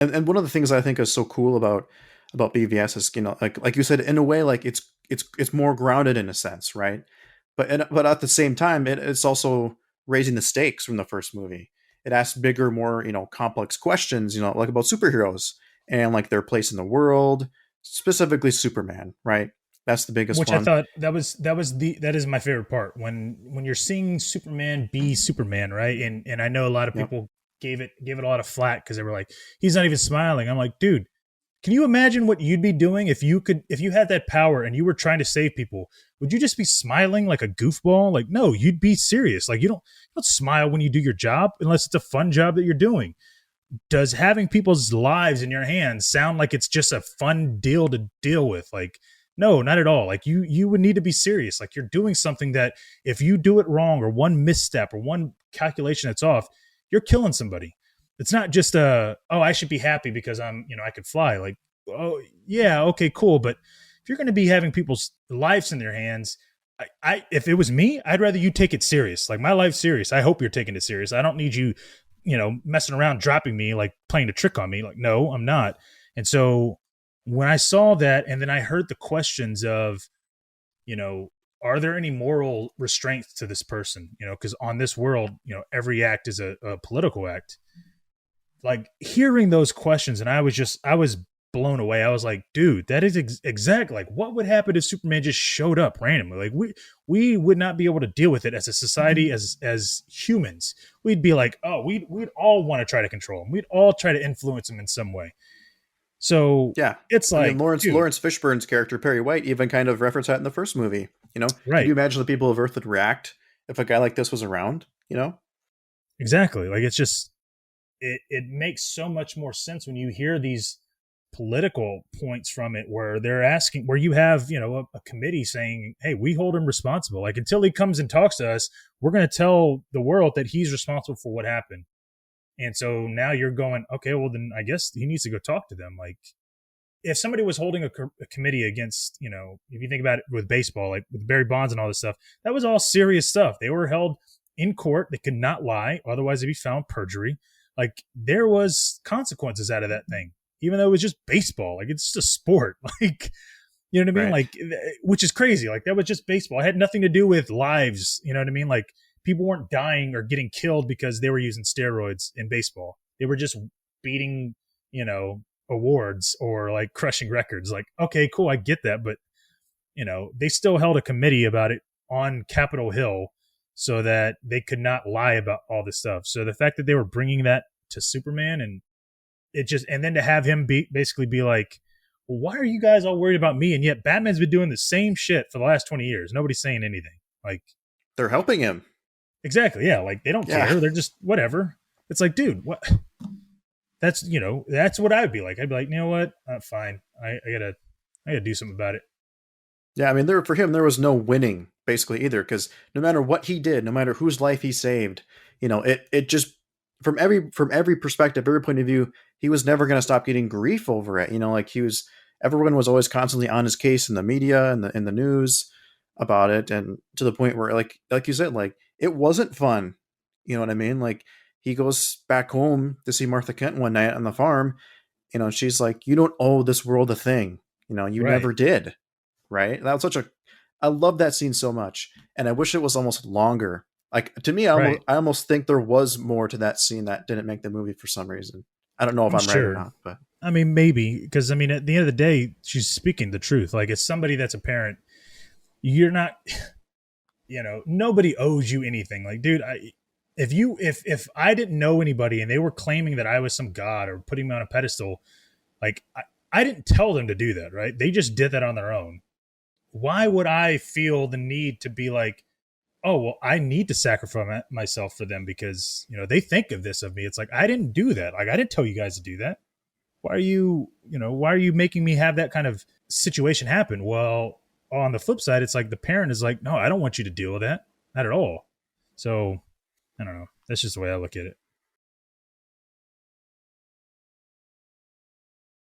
And one of the things I think is so cool about BVS is, like you said, in a way, like it's more grounded in a sense, right? But at the same time, it's also raising the stakes from the first movie. It asks bigger, more complex questions, like about superheroes and like their place in the world, specifically Superman, right? That's the biggest Which I one. thought that is my favorite part when you're seeing Superman be Superman, right? And I know a lot of Yep. people gave it a lot of flack because they were like, he's not even smiling. I'm like, dude, can you imagine what you'd be doing if you had that power and you were trying to save people? Would you just be smiling like a goofball? Like, no, you'd be serious. Like you don't smile when you do your job unless it's a fun job that you're doing. Does having people's lives in your hands sound like it's just a fun deal to deal with? Like, no, not at all. Like you would need to be serious. Like you're doing something that if you do it wrong or one misstep or one calculation that's off, you're killing somebody. It's not just oh, I should be happy because I could fly. Like, oh yeah, okay, cool. But if you're going to be having people's lives in their hands, if it was me, I'd rather you take it serious. Like my life's serious. I hope you're taking it serious. I don't need you, messing around, dropping me, like playing a trick on me. Like, no, I'm not. And so when I saw that, and then I heard the questions of, you know, are there any moral restraints to this person? Because on this world, every act is a political act. Like hearing those questions, and I was blown away. I was like, dude, that is exact. Like, what would happen if Superman just showed up randomly? Like, we would not be able to deal with it as a society, as humans. We'd be like, oh, we'd all want to try to control him. We'd all try to influence him in some way. So Yeah. it's I mean, like, dude, Lawrence Fishburne's character Perry White even kind of referenced that in the first movie. Could right. you imagine the people of Earth would react if a guy like this was around? Exactly. Like it's just it makes so much more sense when you hear these political points from it where they're asking where you have a committee saying, hey, we hold him responsible. Like until he comes and talks to us, we're going to tell the world that he's responsible for what happened. And so now you're going, okay, well then I guess he needs to go talk to them. Like if somebody was holding a committee against, if you think about it with baseball, like with Barry Bonds and all this stuff, that was all serious stuff. They were held in court. They could not lie. Otherwise they'd be found perjury. Like there was consequences out of that thing, even though it was just baseball. Like it's just a sport. Like, you know what I mean? Right. Like, which is crazy. Like that was just baseball. It had nothing to do with lives. You know what I mean? Like people weren't dying or getting killed because they were using steroids in baseball. They were just beating, awards or like crushing records. Like, okay, cool. I get that. But, they still held a committee about it on Capitol Hill so that they could not lie about all this stuff. So the fact that they were bringing that to Superman and then to have him basically be like, well, why are you guys all worried about me? And yet Batman's been doing the same shit for the last 20 years. Nobody's saying anything. Like, They're helping him. exactly. Yeah. Like they don't Yeah. care. They're just whatever. It's like, dude, what? That's what I'd be like. I'd be like, you know what? Fine. I gotta do something about it. Yeah, I mean, for him, there was no winning basically either, because no matter what he did, no matter whose life he saved, it just from every perspective, every point of view, he was never going to stop getting grief over it. Like everyone was always constantly on his case in the media and in the news about it, and to the point where, like you said, like it wasn't fun. You know what I mean? Like he goes back home to see Martha Kent one night on the farm. And she's like, "You don't owe this world a thing. You Right. never did." Right? That was I love that scene so much, and I wish it was almost longer. Like to me, Right. I almost think there was more to that scene that didn't make the movie for some reason. I don't know if I'm I'm right or sure. not, but I mean, maybe because I mean, at the end of the day, she's speaking the truth. Like, as somebody that's a parent, you're not. Nobody owes you anything. Like, dude, if I didn't know anybody and they were claiming that I was some god or putting me on a pedestal, like I didn't tell them to do that, right? They just did that on their own. Why would I feel the need to be like, oh, well, I need to sacrifice myself for them because, they think of this of me. It's like, I didn't do that. Like, I didn't tell you guys to do that. Why are you making me have that kind of situation happen? Well, on the flip side, it's like the parent is like, no, I don't want you to deal with that. Not at all. So I don't know. That's just the way I look at it.